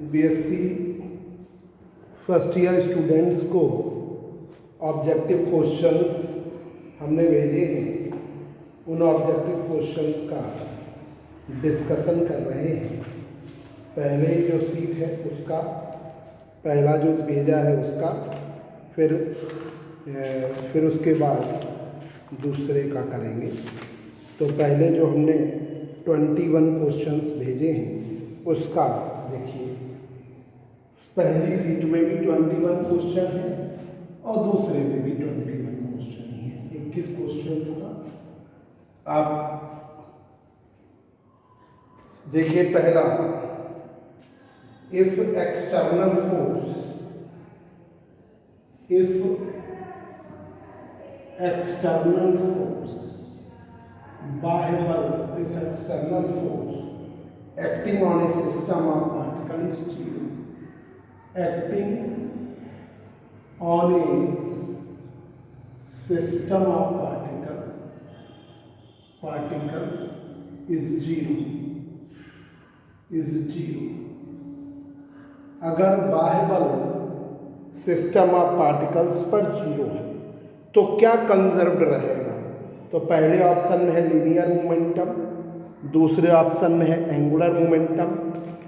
BSc first year students को objective questions हमने भेजे हैं। उन ऑब्जेक्टिव क्वेश्चंस का डिस्कशन कर रहे हैं। पहले जो सीट है उसका पहला जो भेजा है उसका फिर उसके बाद दूसरे का करेंगे। तो पहले जो हमने 21 क्वेश्चंस भेजे हैं उसका देखिए, पहली सीट में भी 21 क्वेश्चन है और दूसरे में भी 21 क्वेश्चन ही है। 21 क्वेश्चंस का आप देखिए। पहला, इफ एक्सटर्नल फोर्स बाह्य बल, if external force acting on a system of particle is zero. Acting on a system of particle is zero. अगर बाह्य बल सिस्टम ऑफ पार्टिकल्स पर जीरो है तो क्या कंजर्व्ड रहेगा? तो पहले ऑप्शन में है लीनियर मोमेंटम, दूसरे ऑप्शन में है एंगुलर मोमेंटम,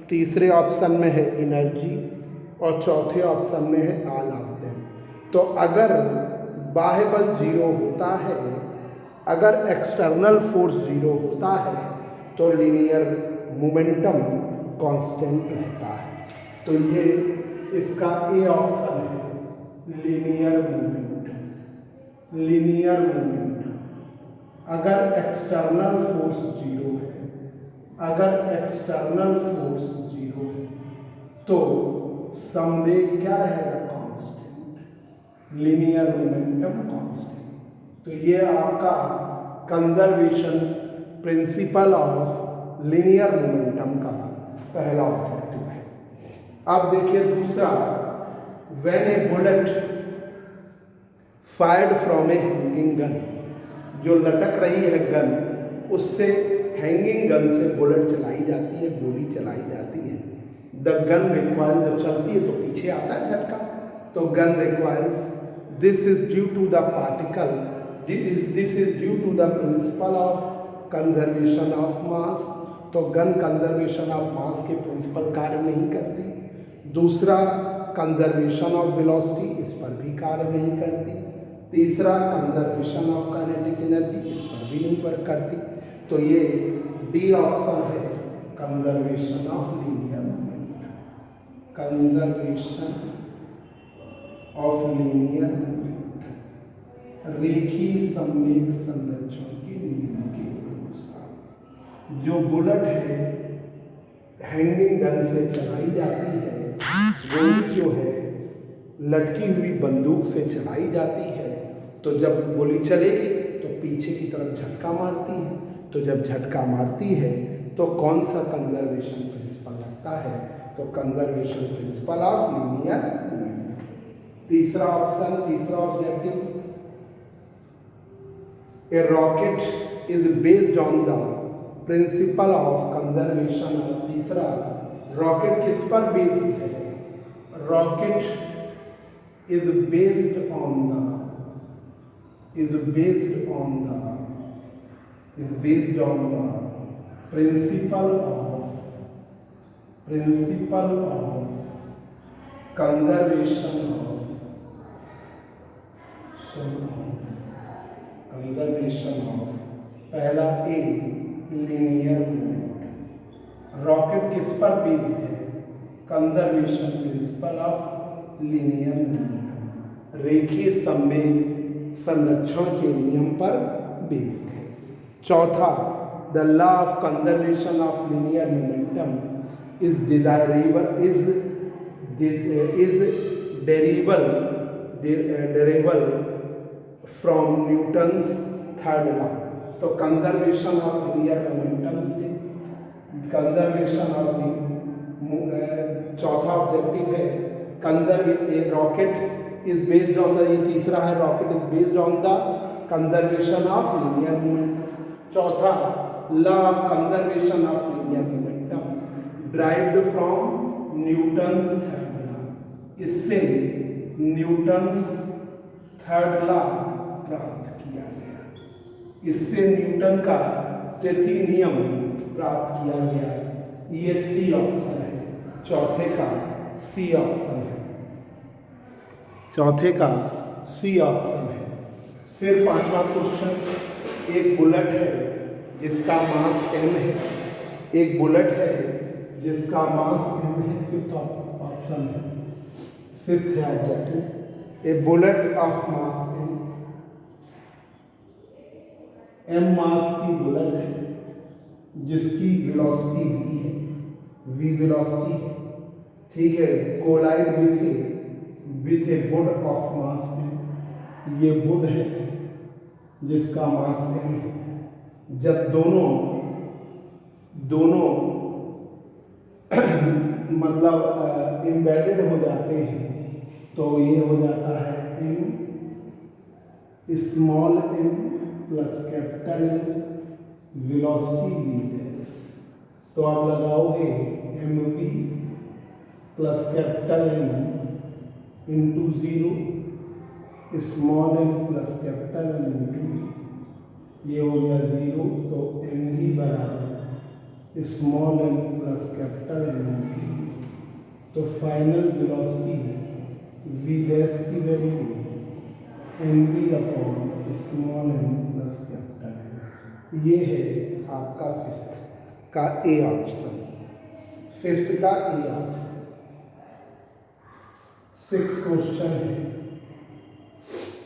तीसरे ऑप्शन में है एनर्जी और चौथे ऑप्शन में है ऑल ऑफ देम। तो अगर बाह्य बल जीरो होता है, अगर एक्सटर्नल फोर्स जीरो होता है तो लीनियर मोमेंटम कांस्टेंट रहता है। तो ये इसका ए ऑप्शन है, लीनियर मोमेंटम। अगर एक्सटर्नल फोर्स जीरो है, तो संवेग क्या रहेगा? Constant, linear momentum constant. तो ये आपका conservation principle of linear momentum का पहला ऑब्जेक्टिव है। अब देखिए दूसरा, when A bullet fired from A hanging gun, जो लटक रही है गन, उससे हैंगिंग गन से बुलेट चलाई जाती है, गोली चलाई जाती है। द गन रिक्वायर्स, जब चलती है तो पीछे आता है झटका, तो gun requires, this is due to the principle of conservation of mass. तो गन कंजर्वेशन ऑफ मास के प्रिंसिपल कार्य नहीं करती। दूसरा, कंजर्वेशन ऑफ वेलोसिटी, इस पर भी कार्य नहीं करती। तीसरा, कंजर्वेशन ऑफ काइनेटिक एनर्जी, इस पर भी नहीं पर करती। तो ये डी ऑप्शन है, कंजर्वेशन ऑफ लीनियर मोमेंटम। रेखीय संवेग संरक्षण के नियम के अनुसार जो बुलेट है हैंगिंग गन से चलाई जाती है, गोली जो है लटकी हुई बंदूक से चलाई जाती है। तो जब गोली चलेगी तो पीछे की तरफ झटका मारती है। तो जब झटका मारती है तो कौन सा कंजर्वेशन प्रिंसिपल लगता है? तो conservation principle of linear momentum. तीसरा ऑप्शन, तीसरा objective, a rocket is based on the principle of conservation of. तीसरा, रॉकेट किस पर बेस्ड है? Rocket is based on the principle of conservation of पहला ए, लीनियर मोमेंटम। रॉकेट किस पर based है? Conservation principle of linear momentum, रेखीय संवेग संरक्षण के नियम पर बेस्ड है। चौथा, the law of conservation of linear momentum is डेरिवेबल from Newton's third law. तो कंजर्वेशन ऑफ लीनियर मोमेंटम से चौथा ऑब्जेक्टिव है, rocket is based on the, ये तीसरा है, rocket is based on the conservation of linear momentum. चौथा, law of conservation of linear momentum derived from Newton's third law, इससे Newton's third law प्राप्त किया गया, इससे न्यूटन का तृतीय नियम प्राप्त किया गया। ये सी ऑप्शन है, चौथे का सी ऑप्शन है, चौथे का सी ऑप्शन है। फिर पांचवा क्वेश्चन, एक बुलेट है जिसका मास m है, एक बुलेट है जिसका मास m है, फिफ्थ ऑप्शन है, फिफ्थ है objective. A bullet of mass m mass की बुलेट है जिसकी वेलोसिटी v है, v वेलोसिटी है, ठीक है, collide with a wood of mass m, ये बुड है जिसका मास m है। जब दोनों मतलब एम्बेडेड हो जाते हैं तो ये हो जाता है m small m plus capital M, velocity v dash. तो आप लगाओगे mv plus capital M into 0 small m plus capital M into v, ये हो गया 0। तो mv बराबर small m plus capital M into v। तो फाइनल वेलोसिटी v डैश की value mv upon small m plus capital M। ये है आपका फिफ्थ का ए ऑप्शन, फिफ्थ का ए ऑप्शन। सिक्स क्वेश्चन है,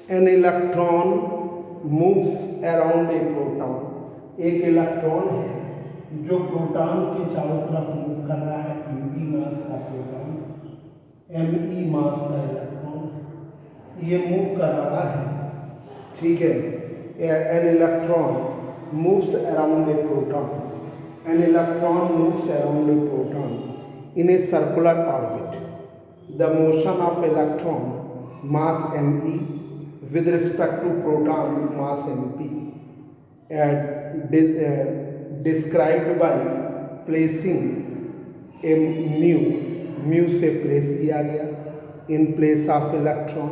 an electron moves around a proton, एक electron है जो प्रोटॉन के चारों तरफ मूव कर रहा है, me मास का प्रोटॉन, me मास का इलेक्ट्रॉन ये मूव कर रहा है, ठीक है। An electron moves around a proton, an electron moves around a proton in a circular orbit. The motion of electron mass me with respect to proton mass mp described by placing a mu से place किया गया in place of electron।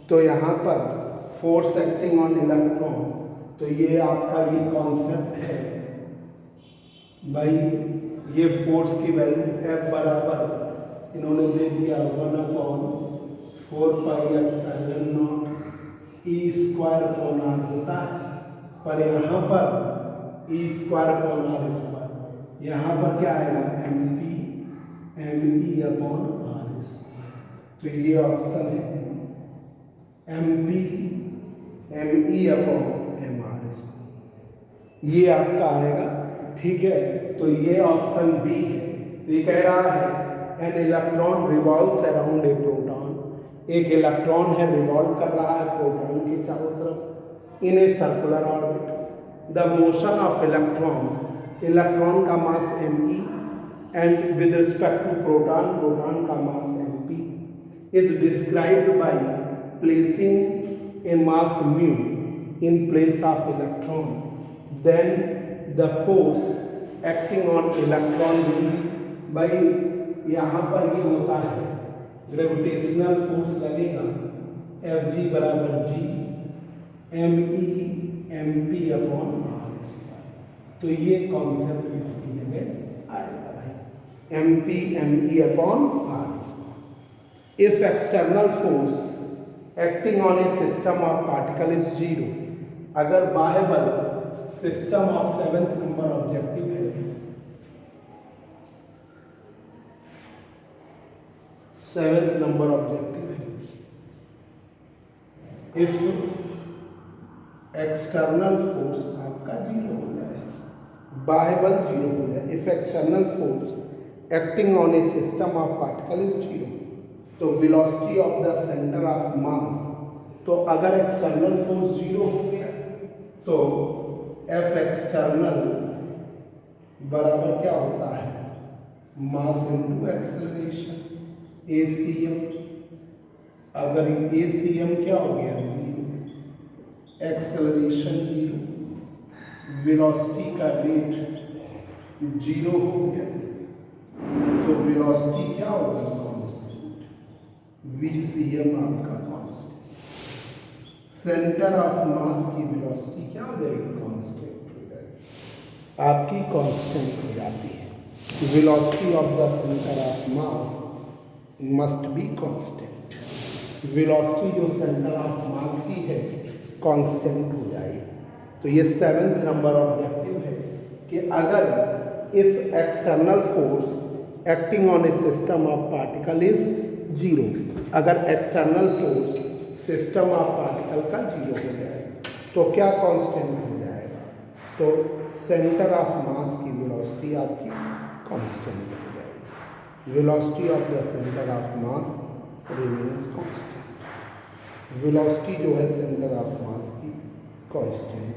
तो यहाँ पर force acting on electron, तो ये आपका ये कॉन्सेप्ट है भाई, ये फोर्स की वैल्यू F बराबर इन्होंने दे दिया 1/4πε0 E²/r होता है, पर यहाँ पर E²/r², यहाँ पर क्या आएगा mp me/r²। तो ये ऑप्शन है mp me/mr², ये आपका आएगा, ठीक है। तो ये ऑप्शन बी है। तो ये कह रहा है an electron revolves around a proton, एक इलेक्ट्रॉन है रिवॉल्व कर रहा है प्रोटॉन के चारों तरफ in a circular orbit. The motion of electron, electron का mass me and with respect to proton, proton का mass mp is described by placing a mass mu in place of electron, then the force acting on electron will be, by यहाँ पर ये होता है gravitational force लगेगा Fg बराबर g me/mp/r²। तो ये कॉन्सेप्ट इसकी जगह आएगा भाई, mp/me/r²। If external force acting on a system of particle is 0, अगर बाह्य बल system of 7th number objective है, 7th नंबर ऑब्जेक्टिव है, इफ एक्सटर्नल फोर्स आपका 0 हो जाए, बाह्य बल 0 हो जाए, if external force acting on a system of particle is 0, तो velocity of the centre of mass, तो अगर एक्सटर्नल फोर्स 0 हो गया तो एफ एक्सटर्नल बराबर क्या होता है, मास इनटू एक्सेलरेशन ACM। अगर ACM क्या हो गया 0, एक्सेलरेशन 0, वेलोसिटी का रेट 0 हो गया, तो वेलोसिटी क्या होगा, कांस्टेंट, VCM आपका कांस्टेंट। सेंटर ऑफ मास की वेलोसिटी क्या हो जाएगी, कांस्टेंट हो जाएगी, आपकी कांस्टेंट हो जाती है। Velocity of the centre of mass must be constant. Velocity जो सेंटर ऑफ मास की है कांस्टेंट हो जाएगी। तो ये 7th नंबर ऑब्जेक्टिव है कि अगर if external force acting on a system of particle is zero, अगर external force system of particle का जीरो हो जाए तो क्या कांस्टेंट हो जाएगा, तो सेंटर ऑफ मास की वेलोसिटी आपकी कांस्टेंट हो जाएगी। Velocity of the centre of mass remains constant. Velocity जो है सेंटर ऑफ मास की constant.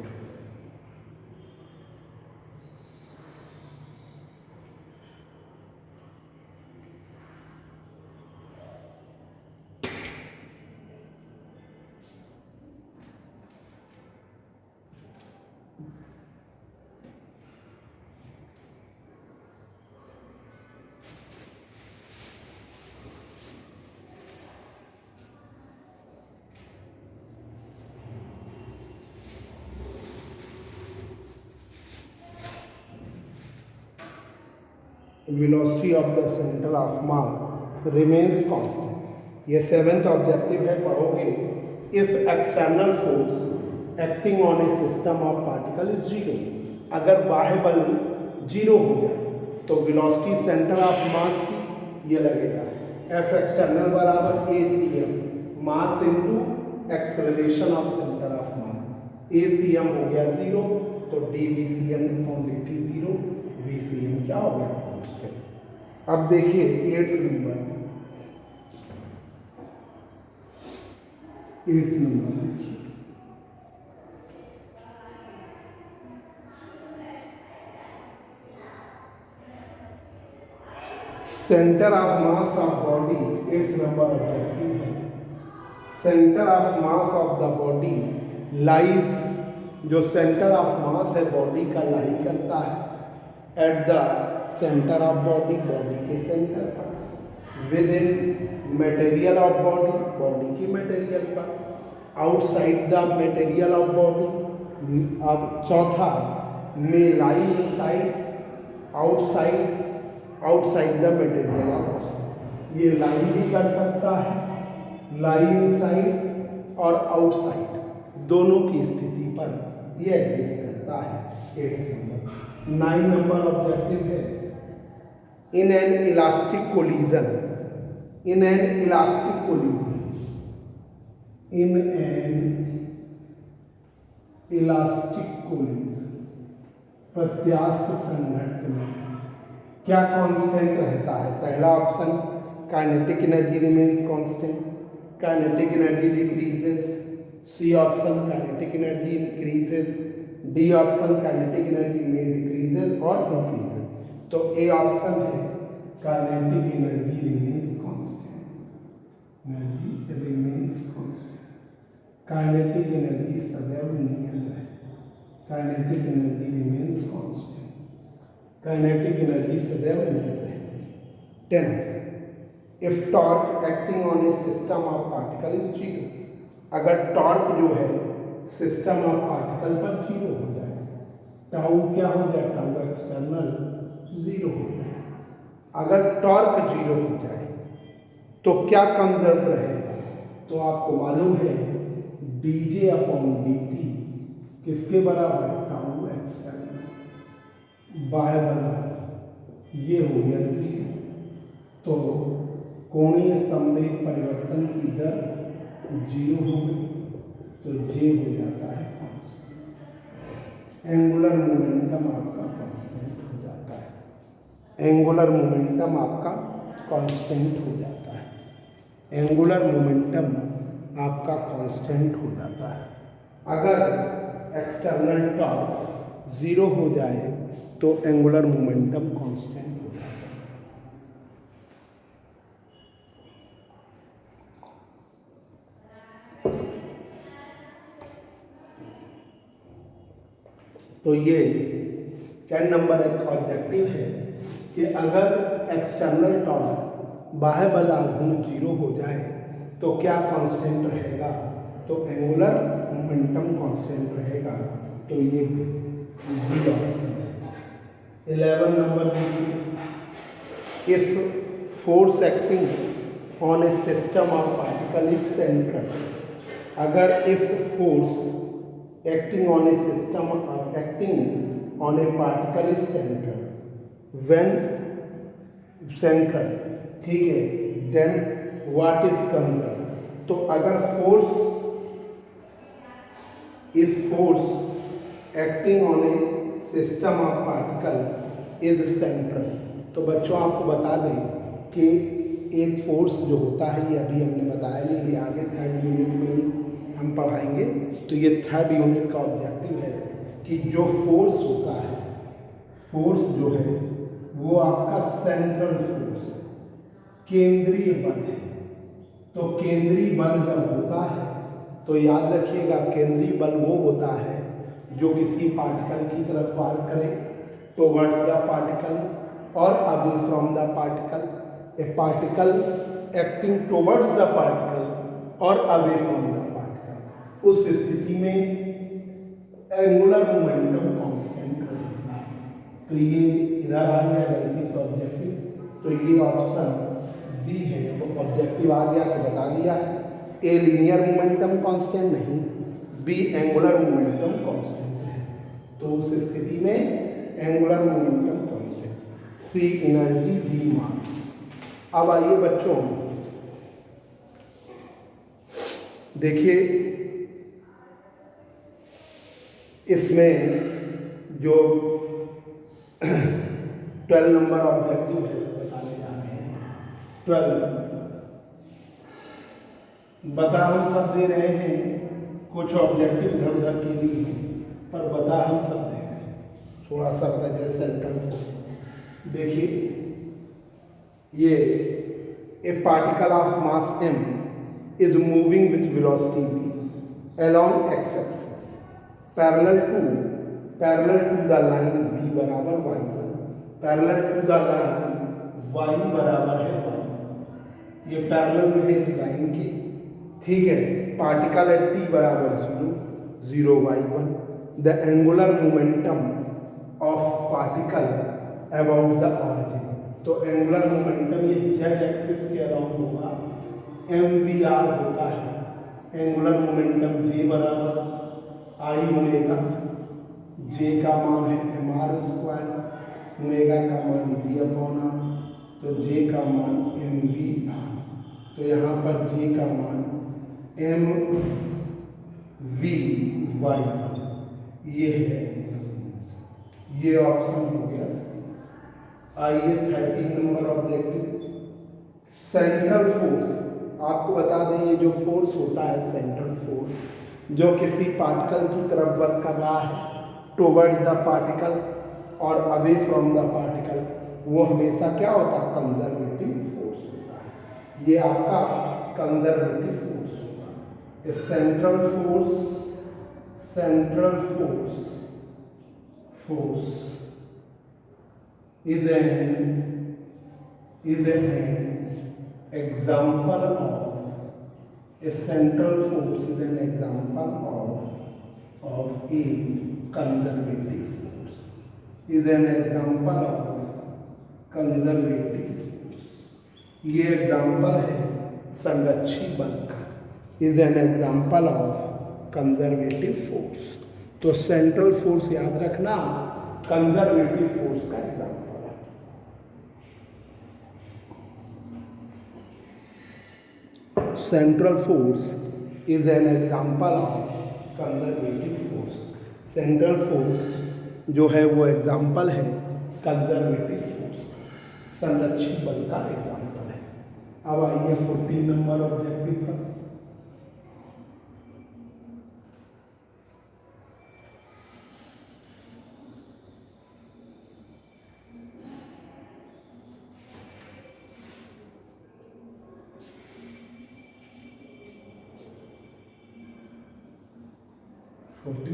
Velocity of the centre of mass remains constant. ये 7th ऑब्जेक्टिव है, पढ़ोगे। If external force acting on a system of particle is zero, अगर बाह्य बल zero हो जाए तो वेलोसिटी सेंटर ऑफ मास की ये लगेगा F एक्सटर्नल बराबर ACM, mass into acceleration of centre of mass. ACM हो गया जीरो तो DVCM upon dt zero, VCM क्या हो गया, कांस्टेंट। अब देखिए 8th नंबर देखिए, centre of mass of body, 8th नंबर ऑब्जेक्टिव है। Centre of mass of the body lies, जो सेंटर ऑफ मास है बॉडी का लाई करता है at the centre of body, body के सेंटर पर, within material of body, body की मटेरियल पर, outside the material of body. अब चौथा में lie inside, outside, outside the material of body. ये लाई भी कर सकता है, लाई इनसाइड और आउटसाइड दोनों की स्थिति पर ये एग्जिस्ट करता है। 8th number. 9 नंबर ऑब्जेक्टिव है, in an elastic collision, in an elastic collision, in an elastic collision, प्रत्यास्थ संघट्ट में क्या कांस्टेंट रहता है। पहला option kinetic energy remains constant, kinetic energy decreases. C option kinetic energy increases. D option kinetic energy में decreases और increases. तो ए ऑप्शन है kinetic energy remains constant, energy remains constant. Kinetic energy सदैव नियत है, kinetic energy remains constant, kinetic energy सदैव नियत रहती है। 10 if torque acting on a system of particle is zero, अगर टॉर्क जो है सिस्टम ऑफ पार्टिकल पर जीरो हो जाए, टाउ क्या हो जाए, टाउ एक्सटर्नल जीरो हो जाए। अगर टॉर्क जीरो हो जाए तो क्या कंजर्व रहेगा, तो आपको मालूम है dj अपॉन dt किसके बराबर, टाउ एक्सटर्नल बाय बराबर ये हो गया जीरो। तो कोणीय संवेग परिवर्तन की दर जीरो हो गई तो जे हो जाता है कांस्टेंट। एंगुलर मोमेंटम आपका कांस्टेंट हो जाता है, एंगुलर मोमेंटम आपका कांस्टेंट हो जाता है, एंगुलर मोमेंटम आपका कांस्टेंट हो जाता है। अगर एक्सटर्नल टॉर्क जीरो हो जाए तो एंगुलर मोमेंटम कांस्टेंट हो जाता है। तो ये 10 नंबर एक ऑब्जेक्टिव है कि अगर एक्सटर्नल टॉर्क बाह्य बल आघूर्ण 0 हो जाए तो क्या कांस्टेंट रहेगा, तो एंगुलर मोमेंटम कांस्टेंट रहेगा। तो ये बी ऑप्शन है। 11 नंबर देखिए, if force acting on a system of particle is central, अगर if force acting on a system acting on a particle is central when central, ठीक है, देन व्हाट इज कंजर्व। तो अगर फोर्स, if force acting on a system of particle is central, तो बच्चों आपको बता दें कि एक फोर्स जो होता है, ये अभी हमने बताया नहीं, ये आगे थर्ड यूनिट में हम पढ़ाएंगे। तो ये थर्ड यूनिट का ऑब्जेक्टिव है कि जो फोर्स होता है, फोर्स जो है वो आपका सेंट्रल फोर्स, केंद्रीय बल है। तो केंद्रीय बल जब होता है तो याद रखिएगा, केंद्रीय बल वो होता है जो किसी पार्टिकल की तरफ वार करे, टुवर्ड्स द पार्टिकल और away from the particle. A particle acting towards the particle और अवे फ्रॉम द पार्टिकल, उस स्थिति में एंगुलर मोमेंटम कांस्टेंट रहेगा। तो ये इधर आ गया गलती से ऑब्जेक्टिव, तो ये ऑप्शन बी है। तो ऑब्जेक्टिव आ गया तो बता दिया, ए लीनियर मोमेंटम कांस्टेंट नहीं, बी एंगुलर मोमेंटम कांस्टेंट है। तो उस स्थिति में एंगुलर मोमेंटम कांस्टेंट, सी एनर्जी, डी मास। अब आइए बच्चों देखिए, इसमें जो 12 नंबर ऑब्जेक्टिव है बताने जा रहे हैं। 12 बता हम सब दे रहे हैं, कुछ ऑब्जेक्टिव इधर उधर के लिए हैं, पर बता हम सब दे रहे हैं। थोड़ा सा बता, जैसे सेंटेंस देखिए, ये a particle of mass m is moving with velocity v along x axis parallel to the line v बराबर y1, parallel to the line y बराबर है y, ये पैरेलल में है इस लाइन के, ठीक है। पार्टिकल एट t बराबर 0 y1, the angular momentum of particle about the origin. तो एंगुलर मोमेंटम ये जेड एक्सिस के अराउंड होगा, mvr होता है। एंगुलर मोमेंटम j बराबर आई ओमेगा, j का मान है mr स्क्वायर, ओमेगा का मान v अपॉन r, तो j का मान mvr। तो यहाँ पर j का मान mvy1, ये है, ये ऑप्शन हो गया। आइए 13 नंबर ऑब्जेक्टिव, सेंट्रल फोर्स। आपको बता दें, ये जो फोर्स होता है सेंट्रल फोर्स, जो किसी पार्टिकल की तरफ वर्क कर रहा है टुवर्ड्स द पार्टिकल और अवे फ्रॉम द पार्टिकल, वो हमेशा क्या होता है, कंजर्वेटिव फोर्स होता है। ये आपका कंजर्वेटिव फोर्स होगा। Central force is an example of a central force, is an example of a conservative force, is an example of conservative force। ये एग्जाम्पल है संरक्षी बल का, is an example of conservative force। तो central force याद रखना conservative force का example. Central force is an example of conservative force. Central force जो है वो एग्जाम्पल है कंजर्वेटिव फोर्स, संरक्षित बल का एग्जाम्पल है। अब आइए 14 नंबर ऑब्जेक्टिव पर।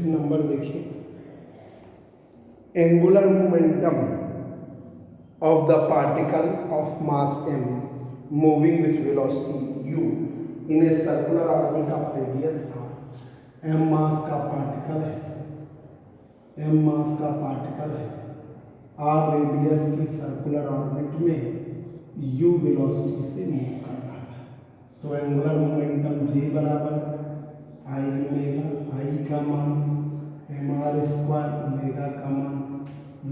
नंबर देखिए, angular momentum of the particle of mass m moving with velocity u in a circular orbit of radius r. m मास का पार्टिकल है, m मास का पार्टिकल है, r रेडियस की सर्कुलर ऑर्बिट में u वेलोसिटी से move कर रहा है। तो एंगुलर मोमेंटम j बराबर i ओमेगा, i का मान mr स्क्वायर, ओमेगा का मान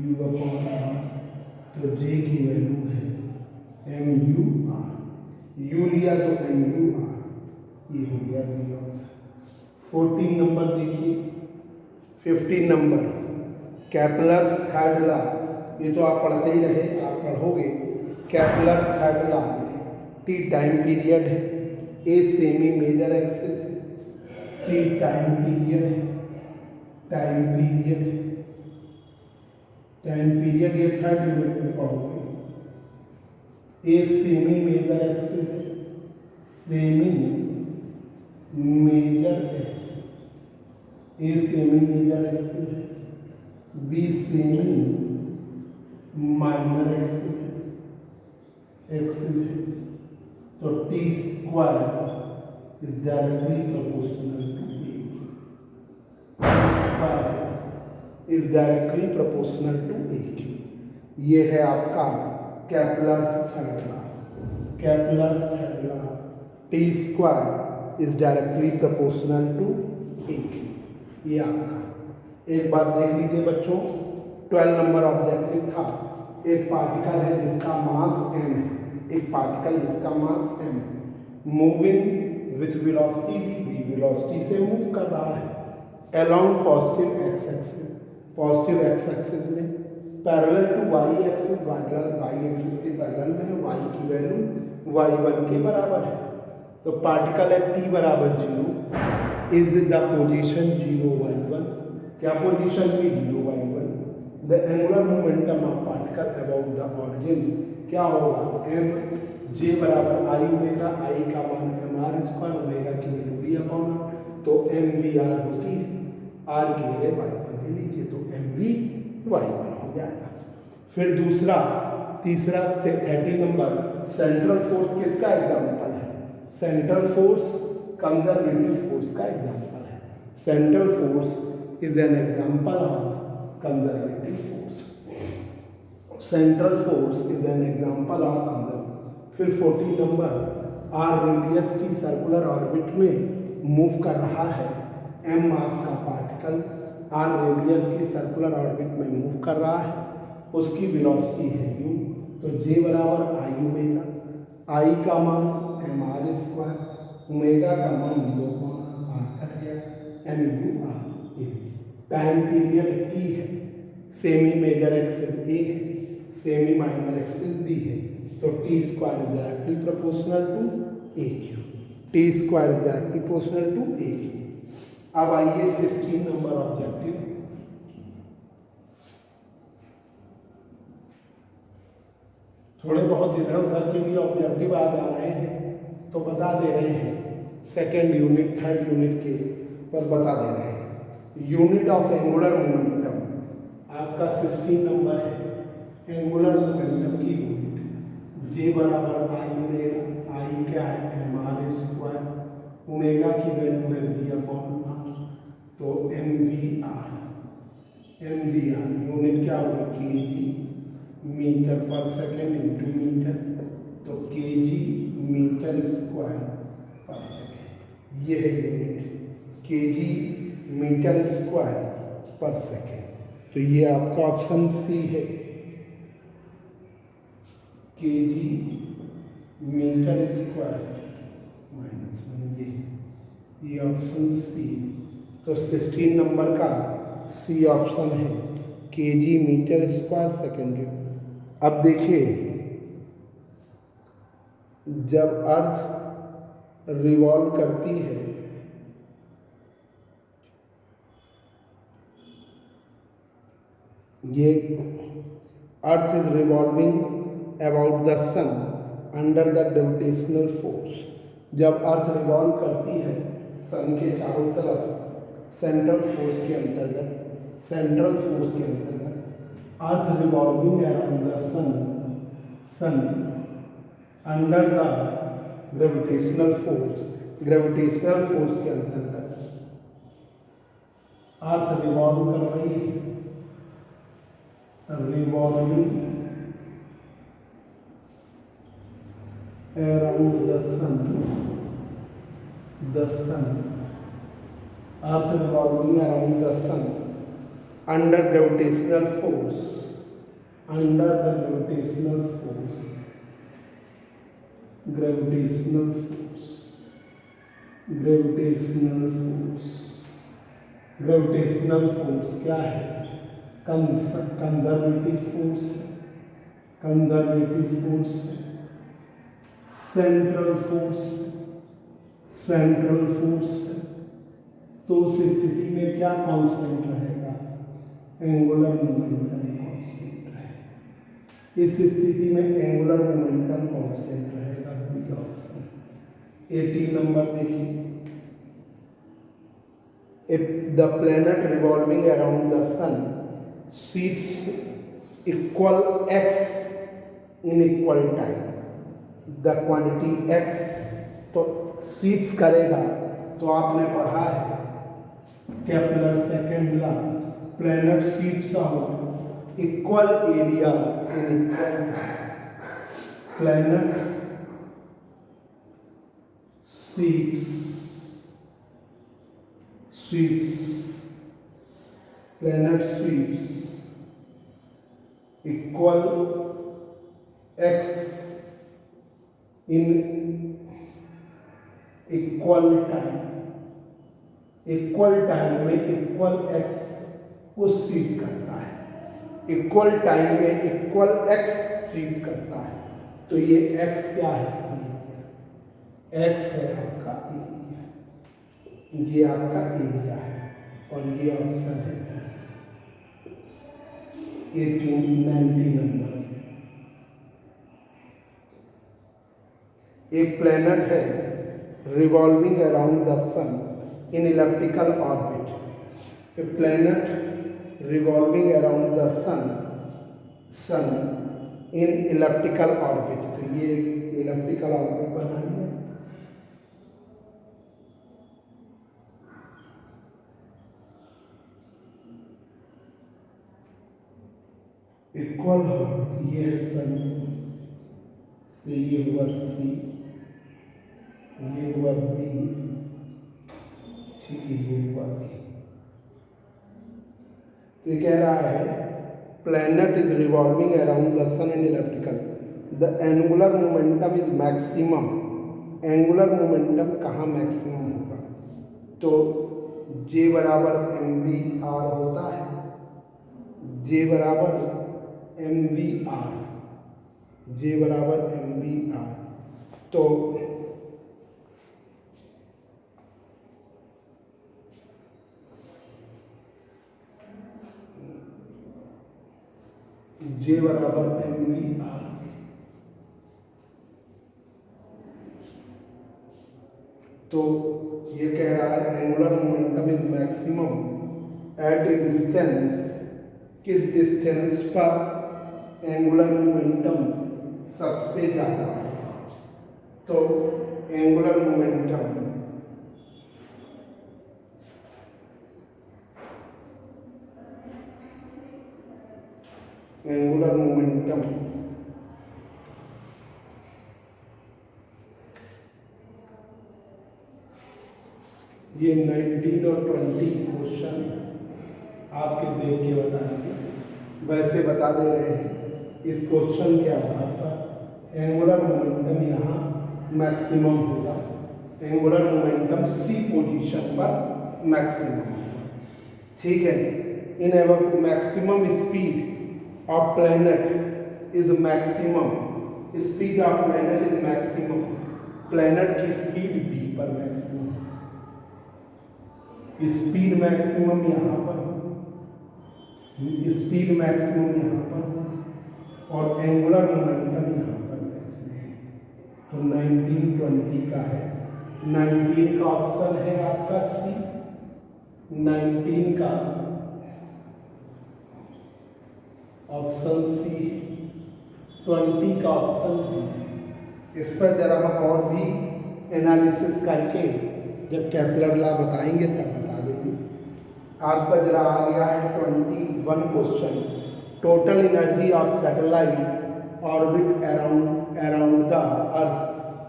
u अपॉन r। तो j की वैल्यू है mu r, u लिया तो mu r, ये हो गया बी ऑप्शन। 14 नंबर देखिए। 15 नंबर कैपलर्स थर्ड लॉ, ये तो आप पढ़ते ही रहे, आप पढ़ोगे। कैपलर थर्ड लॉ में टी टाइम पीरियड है, ए सेमी मेजर एक्सिस है, टी टाइम पीरियड है, टाइम पीरियड ये थर्ड यूनिट में पढ़ोगे। ए सेमी मेजर एक्सिस है, semi major axis, a semi major axis है, बी सेमी माइनर एक्सिस है। तो T square is directly proportional to a, square is directly proportional to a. ये है आपका Kepler's third law. Kepler's third law, T square is directly proportional to a. ये आपका एक बात देख लीजिए बच्चों, 12 नंबर ऑब्जेक्टिव था। एक पार्टिकल है जिसका मास m है, एक पार्टिकल जिसका मास m है, moving with velocity v, velocity से मूव कर रहा है along positive x axis, positive x axis में parallel to y axis, y axis के पैरेलल में है। y की वैल्यू y1 के बराबर है। तो पार्टिकल एट t बराबर 0 इज द पोजीशन 0 y1, क्या पोजीशन भी 0 y1। The angular momentum of particle about the origin क्या होगा, m j बराबर i ओमेगा, i का मान mr स्क्वायर, ओमेगा की वैल्यू v अपॉन, तो mvr होती है, r की वैल्यू y1 ले लीजिए, तो mv y1 हो जाएगा। फिर दूसरा तीसरा 30 नंबर सेंट्रल फोर्स किसका एग्जाम्पल है, सेंट्रल फोर्स कंजर्वेटिव फोर्स का एग्जाम्पल है। Central force is an example of conservative force, central force is an example of conservative. फिर 40 नंबर आर रेडियस की सर्कुलर ऑर्बिट में मूव कर रहा है, m मास का पार्टिकल आर रेडियस की सर्कुलर ऑर्बिट में मूव कर रहा है, उसकी वेलोसिटी है u, तो j बराबर i ओमेगा, i का मान mr स्क्वायर, ओमेगा का मान u अपॉन r कट गया mu r। Time period t है, सेमी मेजर एक्सिस a है, सेमी माइनर एक्सिस b है, तो t square is directly proportional to a, t square is directly proportional to a। अब आइए 16 number objective. थोड़े बहुत इधर उधर के भी ऑब्जेक्टिव आ जा रहे हैं तो बता दे रहे हैं, सेकेंड यूनिट थर्ड यूनिट के पर बता दे रहे हैं। यूनिट ऑफ एंगुलर मोमेंटम आपका 16 नंबर है। एंगुलर मोमेंटम की यूनिट j बराबर i ओमेगा, i क्या है mr स्क्वायर, ओमेगा की वैल्यू है v अपॉन r, तो mvr, यूनिट क्या होगा kg मीटर पर सेकेंड इंटू मीटर, तो kg मीटर स्क्वायर पर सेकेंड, ये है यूनिट kg मीटर स्क्वायर पर सेकेंड। तो ये आपका ऑप्शन सी है, kg मीटर स्क्वायर -1, ये ऑप्शन सी। तो 16 नंबर का सी ऑप्शन है, kg मीटर स्क्वायर सेकेंड। अब देखिए, जब अर्थ रिवॉल्व करती है ये earth is revolving about the sun under the gravitational force. जब अर्थ रिवॉल्व करती है सन के चारों तरफ सेंट्रल फोर्स के अंतर्गत, earth revolving around the sun sun under the gravitational force, gravitational force के अंतर्गत अर्थ रिवॉल्व कर रही है, revolving around the sun, earth revolving around the sun under gravitational force, under the gravitational force, gravitational force, gravitational force, gravitational force क्या है? Conservative force, conservative force, central force, central force. तो उस स्थिति में क्या कांस्टेंट रहेगा? Angular momentum constant. इस स्थिति में एंगुलर मोमेंटम कांस्टेंट रहेगा, बी ऑप्शन। 18 नंबर देखिए, if the planet revolving around the sun sweeps equal X in equal time, the quantity X तो सीट्स करेगा, तो आपने पढ़ा है Kepler second law, planet sweeps out equal area in equal time, planet seats planet seats equal X in equal time, equal time में equal x को seat करता है, इक्वल टाइम में इक्वल एक्स सीट करता है। तो ये एक्स क्या है? एक्स है आपका एरिया, ये आपका एरिया है, और ये ऑप्शन है 18-19 नंबर। एक प्लैनेट है revolving around the sun in elliptical orbit, a planet revolving around the sun in elliptical orbit। तो ये elliptical orbit बनानी है। इक्वल ये है सन से, ये हुआ सी, ये हुआ बी, ठीक है, ये हुआ बी। ये कह रहा है planet is revolving around the sun in elliptical, the angular momentum is maximum. Angular momentum कहाँ मैक्सिमम होगा? तो जे बराबर एम वी आर होता है, जे बराबर एम वी आर, जे बराबर एम वी आर। तो जे बराबर एम वी आर, तो ये कह रहा है angular momentum is maximum at a distance, किस डिस्टेंस पर एंगुलर मोमेंटम सबसे ज़्यादा? तो एंगुलर मोमेंटम ये 19 और 20 क्वेश्चन आपके देख के बताएंगे, वैसे बता दे रहे हैं। इस क्वेश्चन के आधार पर एंगुलर मोमेंटम यहाँ मैक्सिमम होगा, एंगुलर मोमेंटम सी पोजीशन पर मैक्सिमम, ठीक है। In ever maximum speed of planet is maximum, speed of planet is maximum, planet की स्पीड बी पर मैक्सिमम, स्पीड मैक्सिमम यहाँ पर, स्पीड मैक्सिमम यहाँ पर, और एंगुलर मोमेंटम यहाँ पर मैक्सिमम। तो 19-20 का है, 19 का ऑप्शन है आपका सी, 19 का ऑप्शन सी 20 का ऑप्शन बी। इस पर जरा हम और भी एनालिसिस करके जब केपलर लॉ बताएंगे तब बता देंगे। आपका जरा आ गया है 21 question. Total energy of satellite orbit around the earth,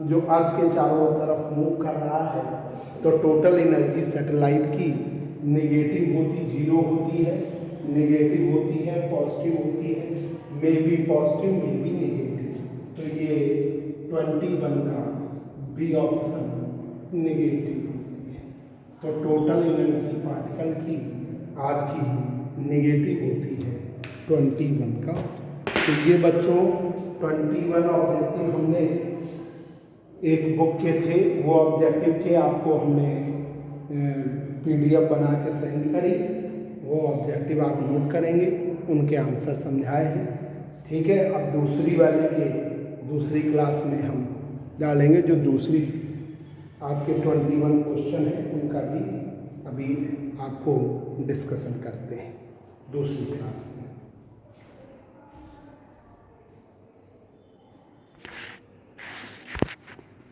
जो अर्थ के चारों तरफ मूव कर रहा है, तो टोटल एनर्जी सैटेलाइट की नेगेटिव होती, जीरो होती है, नेगेटिव होती है, पॉजिटिव होती है, may be positive may be negative. तो ये 21 का बी ऑप्शन नेगेटिव होती है। तो टोटल एनर्जी पार्टिकल की आपकी नेगेटिव होती है 21 का। तो ये बच्चों 21 ऑब्जेक्टिव हमने एक बुक के थे, वो ऑब्जेक्टिव के आपको हमने PDF बना के सेंड करी, वो ऑब्जेक्टिव आप नोट करेंगे, उनके आंसर समझाए हैं। ठीक है, अब दूसरी वाले के दूसरी क्लास में हम डालेंगे, जो दूसरी आपके 21 क्वेश्चन है उनका भी अभी आपको डिस्कशन करते हैं दूसरी क्लास में।